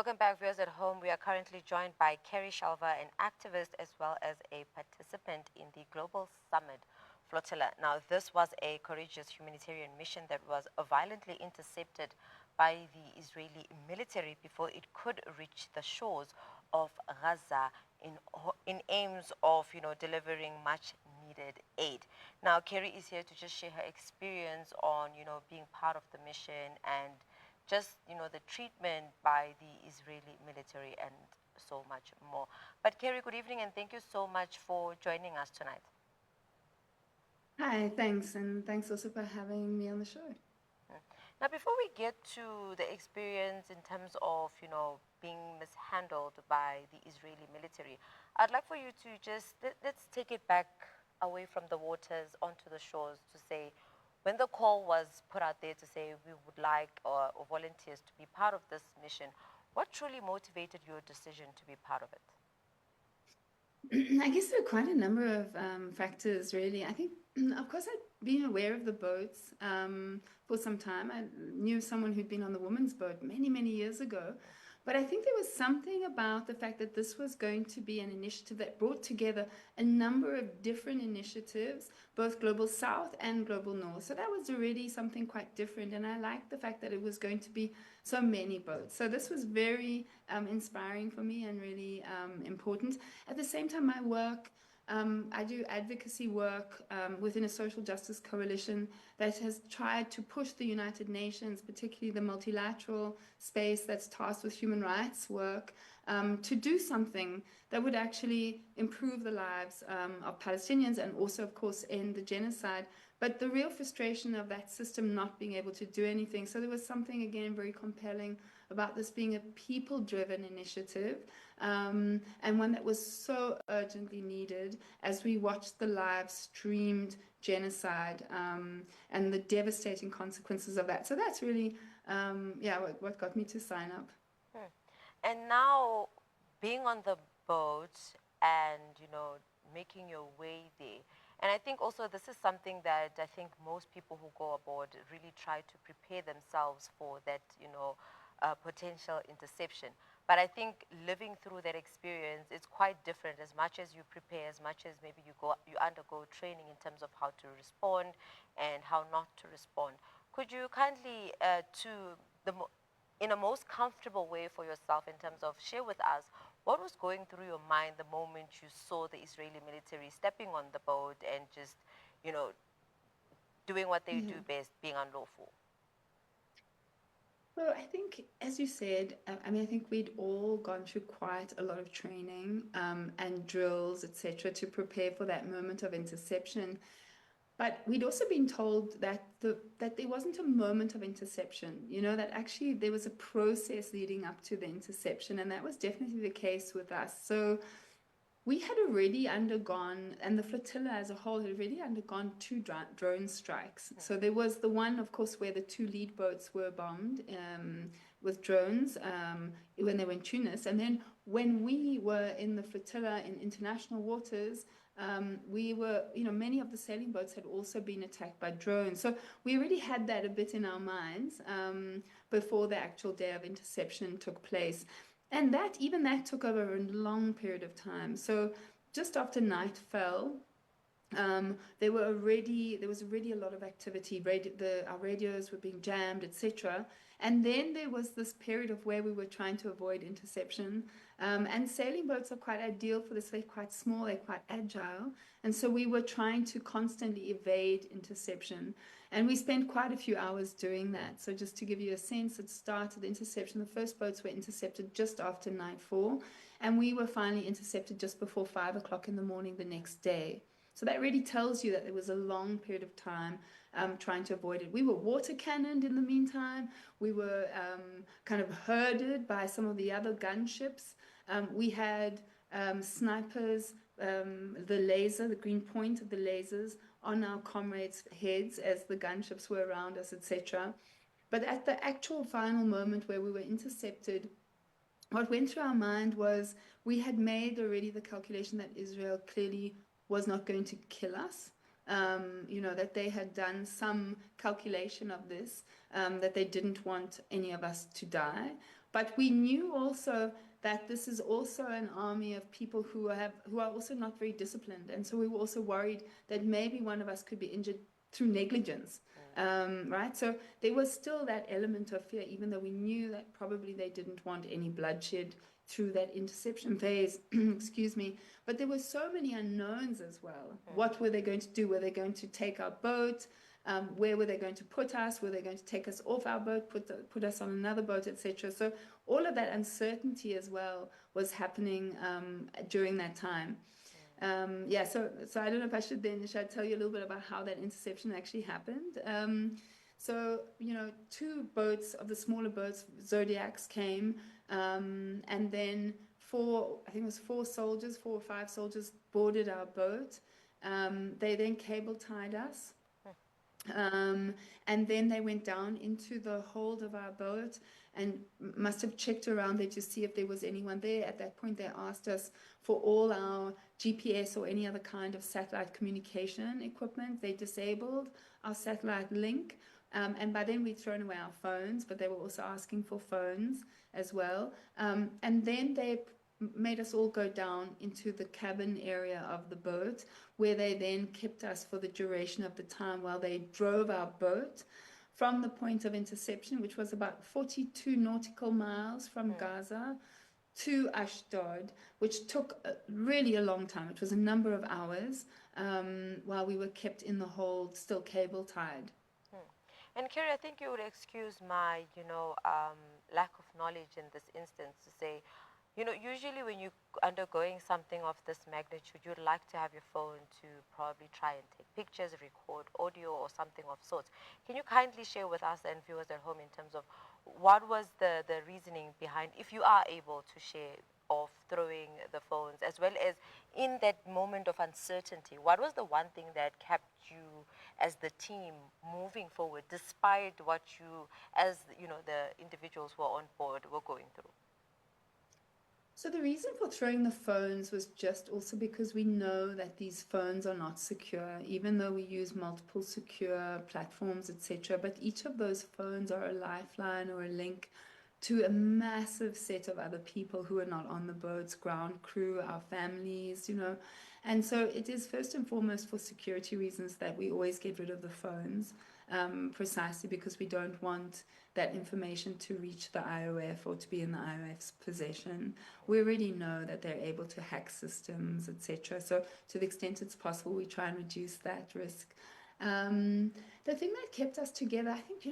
Welcome back, viewers at home. We are currently joined by Carrie Shelver, an activist as well as a participant in the Global Sumud Flotilla. Now, this was a courageous humanitarian mission that was violently intercepted by the Israeli military before it could reach the shores of Gaza in aims of, delivering much needed aid. Now, Carrie is here to just share her experience on, being part of the mission and just, the treatment by the Israeli military and so much more. But Carrie, good evening and thank you so much for joining us tonight. Hi, thanks, and thanks also for having me on the show. Now, before we get to the experience in terms of, being mishandled by the Israeli military, I'd like for you to just, let's take it back away from the waters onto the shores to say, when the call was put out there to say we would like or volunteers to be part of this mission, what truly motivated your decision to be part of it? I guess there are quite a number of factors, really. I think, of course, I'd been aware of the boats for some time. I knew someone who'd been on the women's boat many, many years ago. But I think there was something about the fact that this was going to be an initiative that brought together a number of different initiatives, both Global South and Global North. So that was already something quite different. And I liked the fact that it was going to be so many boats. So this was very inspiring for me and really important. At the same time, my work, I do advocacy work within a social justice coalition that has tried to push the United Nations, particularly the multilateral space that's tasked with human rights work, to do something that would actually improve the lives of Palestinians and also, of course, end the genocide. But the real frustration of that system not being able to do anything. So there was something, again, very compelling about this being a people-driven initiative and one that was so urgently needed as we watched the live streamed genocide and the devastating consequences of that. So that's really, what got me to sign up. And now, being on the boat and, making your way there, and I think also this is something that I think most people who go aboard really try to prepare themselves for that, potential interception. But I think living through that experience is quite different. As much as you prepare, as much as maybe you undergo training in terms of how to respond and how not to respond. Could you kindly, the in a most comfortable way for yourself in terms of share with us what was going through your mind the moment you saw the Israeli military stepping on the boat and just, you know, doing what they do best, being unlawful? Well, I think, as you said, I mean, I think we'd all gone through quite a lot of training and drills, etc., to prepare for that moment of interception. But we'd also been told that that there wasn't a moment of interception, that actually there was a process leading up to the interception, and that was definitely the case with us. So we had already undergone, and the flotilla as a whole had already undergone two drone strikes. So there was the one, of course, where the two lead boats were bombed with drones when they were in Tunis. And then when we were in the flotilla in international waters, we were, many of the sailing boats had also been attacked by drones. So we already had that a bit in our minds before the actual day of interception took place. And even that took over a long period of time. So just after night fell, there was already a lot of activity. Our radios were being jammed, etc. And then there was this period of where we were trying to avoid interception. And sailing boats are quite ideal for this. They're quite small, they're quite agile. And so we were trying to constantly evade interception. And we spent quite a few hours doing that. So just to give you a sense, it started the interception. The first boats were intercepted just after nightfall. And we were finally intercepted just before 5 o'clock in the morning the next day. So that really tells you that there was a long period of time trying to avoid it. We were water cannoned in the meantime. We were kind of herded by some of the other gunships. We had snipers, the green point of the lasers on our comrades' heads as the gunships were around us, etc. But at the actual final moment where we were intercepted, what went through our mind was we had made already the calculation that Israel clearly was not going to kill us. that they had done some calculation of this, that they didn't want any of us to die. But we knew also that this is also an army of people who are also not very disciplined, and so we were also worried that maybe one of us could be injured through negligence. Right? So there was still that element of fear, even though we knew that probably they didn't want any bloodshed through that interception phase. Excuse me. But there were so many unknowns as well. What were they going to do? Were they going to take our boat? Where were they going to put us? Were they going to take us off our boat, put us on another boat, etc.? So all of that uncertainty as well was happening during that time. So I don't know if I should tell you a little bit about how that interception actually happened. So, two boats of the smaller boats, Zodiacs, came, and then I think it was four or five soldiers boarded our boat. They then cable tied us. And then they went down into the hold of our boat and must have checked around there to see if there was anyone there. At that point, they asked us for all our GPS or any other kind of satellite communication equipment. They disabled our satellite link. And by then we'd thrown away our phones, but they were also asking for phones as well. And then they made us all go down into the cabin area of the boat, where they then kept us for the duration of the time while they drove our boat from the point of interception, which was about 42 nautical miles from Gaza, to Ashdod, which took really a long time. It was a number of hours while we were kept in the hold, still cable tied. And Carrie, I think you would excuse my, lack of knowledge in this instance to say, usually when you're undergoing something of this magnitude, you'd like to have your phone to probably try and take pictures, record audio, or something of sorts. Can you kindly share with us and viewers at home in terms of what was the reasoning behind, if you are able to share, of throwing the phones, as well as in that moment of uncertainty, what was the one thing that kept you as the team moving forward despite what you, as the individuals who are on board, were going through? So the reason for throwing the phones was just also because we know that these phones are not secure, even though we use multiple secure platforms, etc. But each of those phones are a lifeline or a link to a massive set of other people who are not on the boats, ground crew, our families, And so it is first and foremost for security reasons that we always get rid of the phones, precisely because we don't want that information to reach the IOF or to be in the IOF's possession. We already know that they're able to hack systems, etc. So to the extent it's possible, we try and reduce that risk. The thing that kept us together, I think,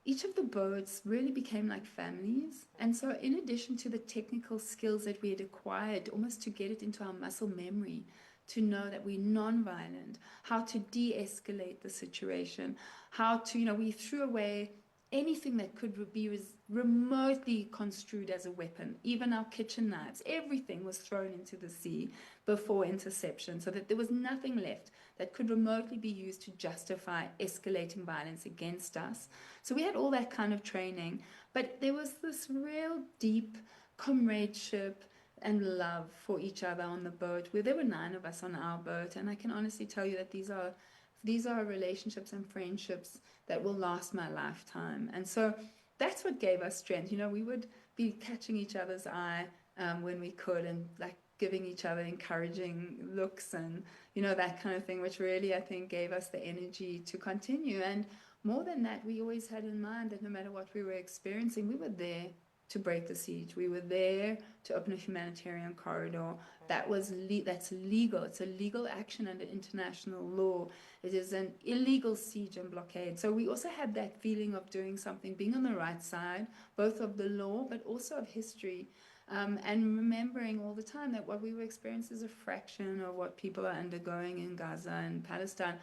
each of the boats really became like families. And so in addition to the technical skills that we had acquired, almost to get it into our muscle memory, to know that we're non-violent, how to de-escalate the situation, how to, we threw away anything that could be remotely construed as a weapon, even our kitchen knives, everything was thrown into the sea before interception, so that there was nothing left that could remotely be used to justify escalating violence against us. So we had all that kind of training, but there was this real deep comradeship and love for each other on the boat, where there were 9 of us on our boat, and I can honestly tell you that these are relationships and friendships that will last my lifetime. And so that's what gave us strength. We would be catching each other's eye when we could, and like giving each other encouraging looks and that kind of thing, which really, I think, gave us the energy to continue. And more than that, we always had in mind that no matter what we were experiencing, we were there to break the siege. We were there to open a humanitarian corridor. That's legal. It's a legal action under international law. It is an illegal siege and blockade. So we also had that feeling of doing something, being on the right side, both of the law, but also of history. And remembering all the time that what we were experiencing is a fraction of what people are undergoing in Gaza and Palestine.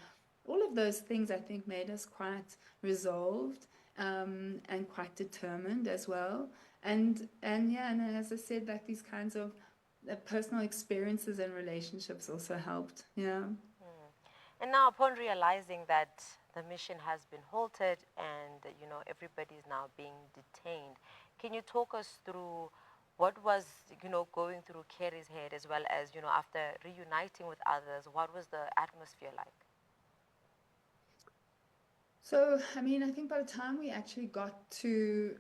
All of those things, I think, made us quite resolved and quite determined as well. And as I said, like these kinds of personal experiences and relationships also helped. Yeah. And now, upon realizing that the mission has been halted and everybody is now being detained, can you talk us through What was, going through Carrie's head, as well as, after reuniting with others, what was the atmosphere like? So, I mean, I think by the time we actually got to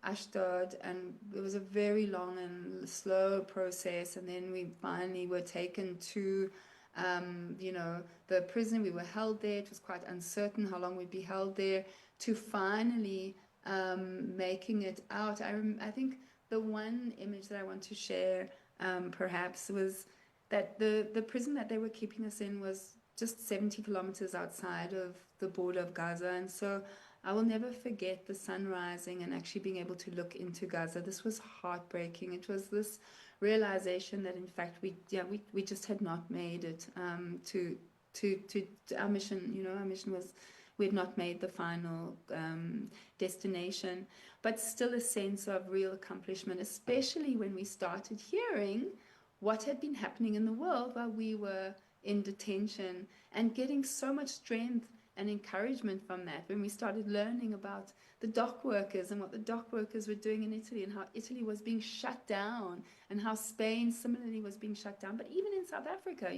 Ashdod, and it was a very long and slow process, and then we finally were taken to, the prison. We were held there. It was quite uncertain how long we'd be held there. To finally making it out, I think the one image that I want to share, perhaps, was that the prison that they were keeping us in was just 70 kilometers outside of the border of Gaza. And so I will never forget the sun rising and actually being able to look into Gaza. This was heartbreaking. It was this realization that, in fact, we just had not made it to our mission. Our mission was, we had not made the final destination, but still a sense of real accomplishment, especially when we started hearing what had been happening in the world while we were in detention, and getting so much strength and encouragement from that when we started learning about the dock workers and what the dock workers were doing in Italy, and how Italy was being shut down, and how Spain similarly was being shut down. But even in South Africa,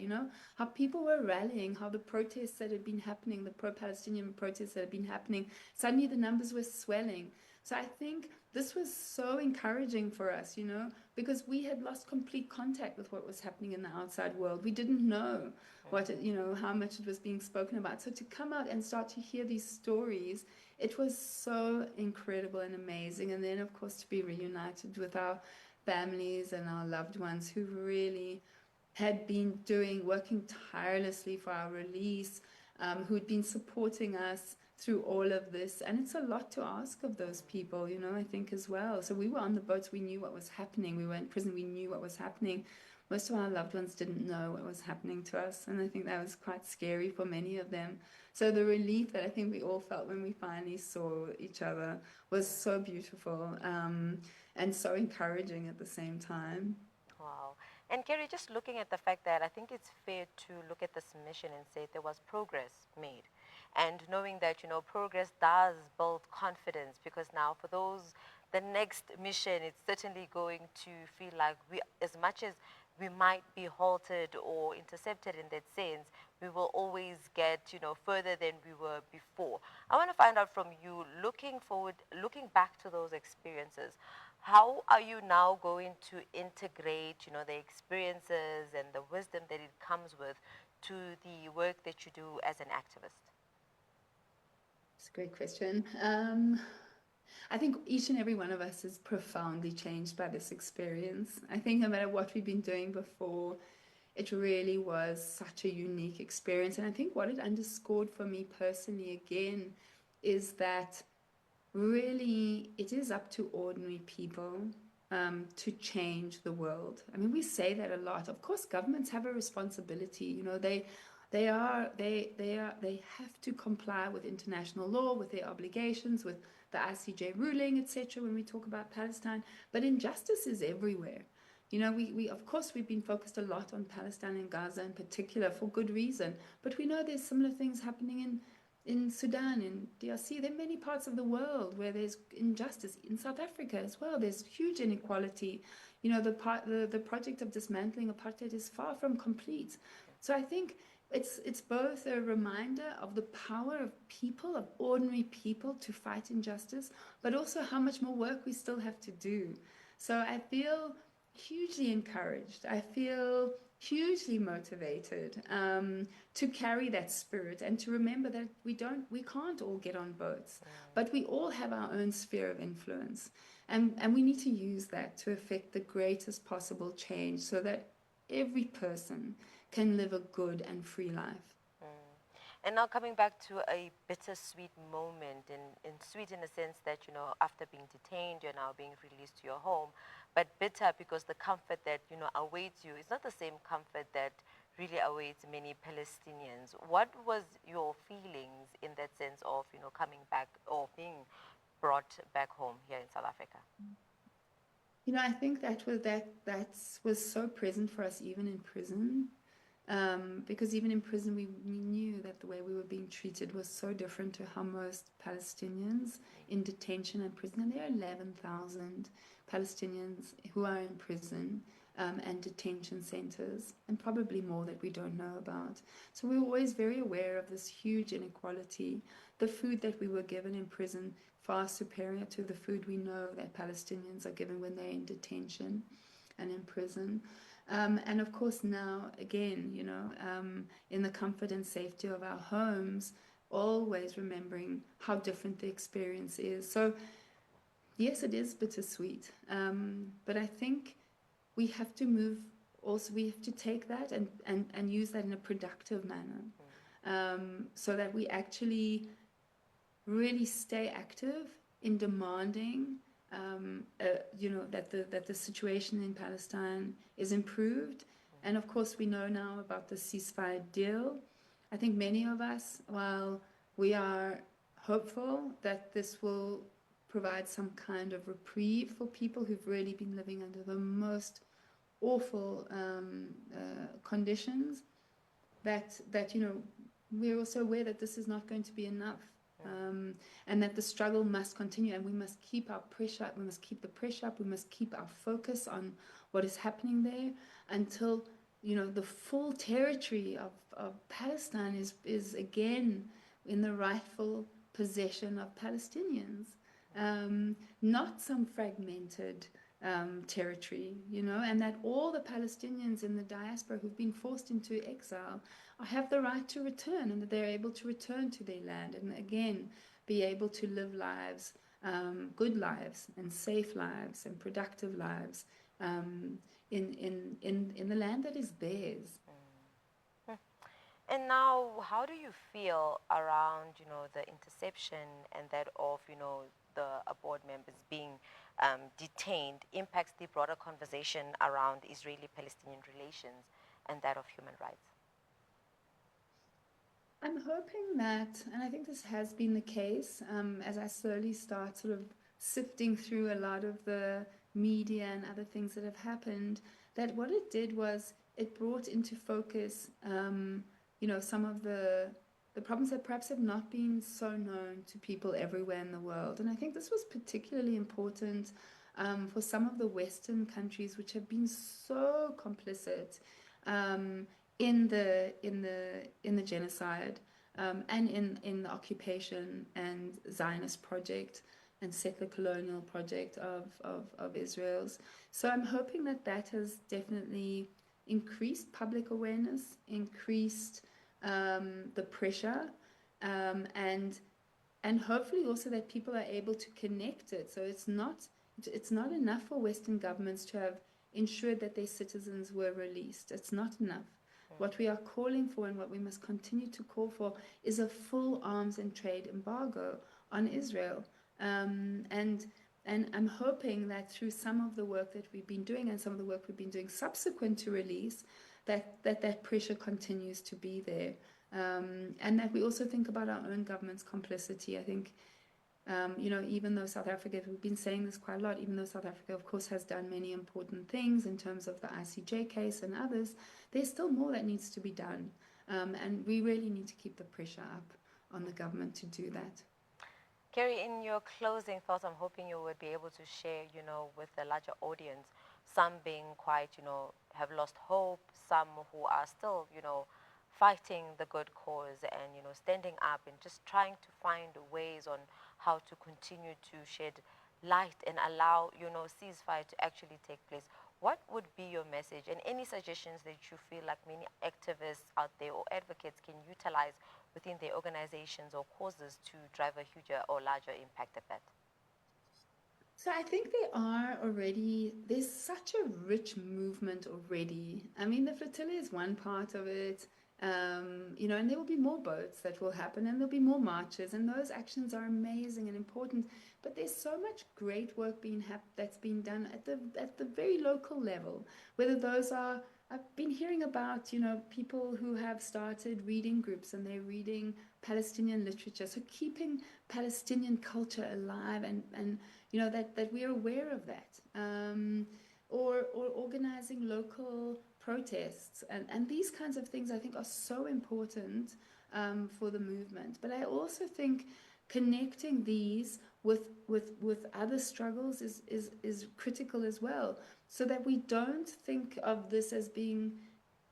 how people were rallying, how the protests that had been happening, the pro-Palestinian protests that had been happening, suddenly the numbers were swelling. So I think this was so encouraging for us, because we had lost complete contact with what was happening in the outside world. We didn't know how much it was being spoken about. So to come out and start to hear these stories, it was so incredible and amazing. And then, of course, to be reunited with our families and our loved ones who really had been working tirelessly for our release, who'd been supporting us through all of this. And it's a lot to ask of those people, I think as well. So we were on the boats, we knew what was happening. We were in prison, we knew what was happening. Most of our loved ones didn't know what was happening to us. And I think that was quite scary for many of them. So the relief that I think we all felt when we finally saw each other was so beautiful, and so encouraging at the same time. Wow. And Kerry, just looking at the fact that I think it's fair to look at this mission and say there was progress made. And knowing that, progress does build confidence, because now for those, the next mission, it's certainly going to feel like we, as much as we might be halted or intercepted in that sense, we will always get, further than we were before. I want to find out from you, looking forward, looking back to those experiences, how are you now going to integrate, the experiences and the wisdom that it comes with to the work that you do as an activist? It's a great question. I think each and every one of us is profoundly changed by this experience. I think no matter what we've been doing before, it really was such a unique experience. And I think what it underscored for me personally again is that really it is up to ordinary people to change the world. I mean, we say that a lot. Of course, governments have a responsibility. They have to comply with international law, with their obligations, with the ICJ ruling, etc. When we talk about Palestine, but injustice is everywhere. We of course we've been focused a lot on Palestine and Gaza in particular for good reason, but we know there's similar things happening in Sudan, in DRC. There are many parts of the world where there's injustice. In South Africa as well, there's huge inequality. The project of dismantling apartheid is far from complete. So I think it's both a reminder of the power of people, of ordinary people, to fight injustice, but also how much more work we still have to do. So I feel hugely encouraged. I feel hugely motivated to carry that spirit, and to remember that we can't all get on boats, but we all have our own sphere of influence, and we need to use that to affect the greatest possible change, so that every person can live a good and free life. And now coming back to a bittersweet moment, in sweet in the sense that, after being detained, you're now being released to your home, but bitter because the comfort that, awaits you is not the same comfort that really awaits many Palestinians. What was your feelings in that sense of, coming back or being brought back home here in South Africa? I think that was so present for us even in prison. Because even in prison, we knew that the way we were being treated was so different to how most Palestinians in detention and prison, and there are 11,000 Palestinians who are in prison and detention centers, and probably more that we don't know about. So we were always very aware of this huge inequality. The food that we were given in prison, far superior to the food we know that Palestinians are given when they're in detention and in prison. And of course now, again, in the comfort and safety of our homes, always remembering how different the experience is. So yes, it is bittersweet. But I think we have to move, also we have to take that and use that in a productive manner, so that we actually really stay active in demanding that the situation in Palestine is improved. And of course, we know now about the ceasefire deal. I think many of us, while we are hopeful that this will provide some kind of reprieve for people who've really been living under the most awful conditions, that we're also aware that this is not going to be enough. And that the struggle must continue, and we must keep our pressure up, we must keep the pressure up, we must keep our focus on what is happening there until the full territory of Palestine is again in the rightful possession of Palestinians, not some fragmented territory, and that all the Palestinians in the diaspora who've been forced into exile have the right to return, and that they're able to return to their land and again be able to live lives, good lives and safe lives and productive lives in the land that is theirs. And now, how do you feel around, the interception and that of, the board members being detained impacts the broader conversation around Israeli-Palestinian relations and that of human rights? I'm hoping that, and I think this has been the case, as I slowly start sort of sifting through a lot of the media and other things that have happened, that what it did was it brought into focus some of the problems that perhaps have not been so known to people everywhere in the world. And I think this was particularly important for some of the Western countries which have been so complicit in the genocide and in the occupation and Zionist project and settler colonial project of Israel's. So I'm hoping that has definitely increased public awareness, increased the pressure, and hopefully also that people are able to connect it. So it's not enough for Western governments to have ensured that their citizens were released. It's not enough. What we are calling for, and what we must continue to call for, is a full arms and trade embargo on Israel. And I'm hoping that through some of the work that we've been doing and some of the work we've been doing subsequent to release, that pressure continues to be there. And that we also think about our own government's complicity. I think, even though South Africa, we've been saying this quite a lot, even though South Africa, of course, has done many important things in terms of the ICJ case and others, there's still more that needs to be done. And we really need to keep the pressure up on the government to do that. Carrie, in your closing thoughts, I'm hoping you would be able to share, with the larger audience, some being quite, have lost hope, some who are still, fighting the good cause and, standing up and just trying to find ways on how to continue to shed light and allow, ceasefire to actually take place. What would be your message and any suggestions that you feel like many activists out there or advocates can utilize within their organizations or causes to drive a huger or larger impact at that? So I think there's such a rich movement already. I mean, the flotilla is one part of it, and there will be more boats that will happen, and there'll be more marches, and those actions are amazing and important. But there's so much great work that's being done at the very local level, whether those are. I've been hearing about, people who have started reading groups and they're reading Palestinian literature. So keeping Palestinian culture alive and that we're aware of that. Or organizing local protests, and these kinds of things I think are so important for the movement. But I also think connecting these with other struggles is critical as well, so that we don't think of this as being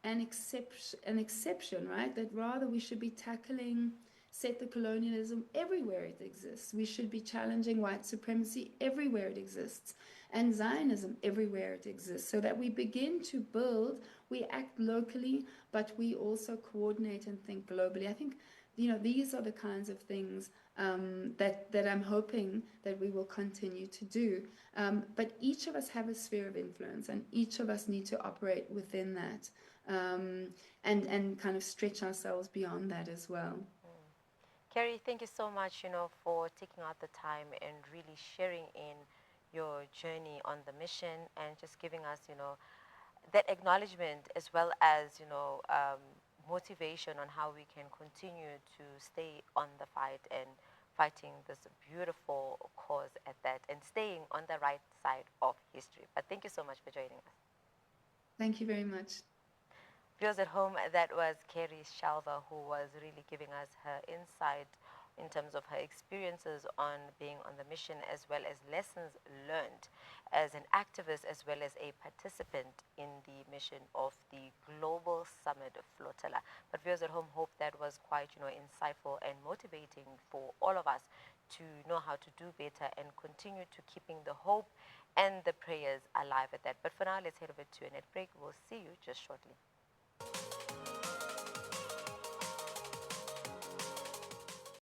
an exception, right? That rather we should be tackling settler colonialism everywhere it exists. We should be challenging white supremacy everywhere it exists, and Zionism everywhere it exists, so that we begin to build, we act locally, but we also coordinate and think globally. I think, these are the kinds of things that I'm hoping that we will continue to do. But each of us have a sphere of influence, and each of us need to operate within that, and kind of stretch ourselves beyond that as well. Carrie, thank you so much, for taking out the time and really sharing in your journey on the mission and just giving us, that acknowledgement as well as, motivation on how we can continue to stay on the fight and fighting this beautiful cause at that and staying on the right side of history. But thank you so much for joining us. Thank you very much. Viewers at home, that was Carrie Shelver, who was really giving us her insight in terms of her experiences on being on the mission, as well as lessons learned as an activist, as well as a participant in the mission of the Global Sumud Flotilla. But viewers at home, hope that was quite, insightful and motivating for all of us to know how to do better and continue to keeping the hope and the prayers alive at that. But for now, let's head over to a net break. We'll see you just shortly.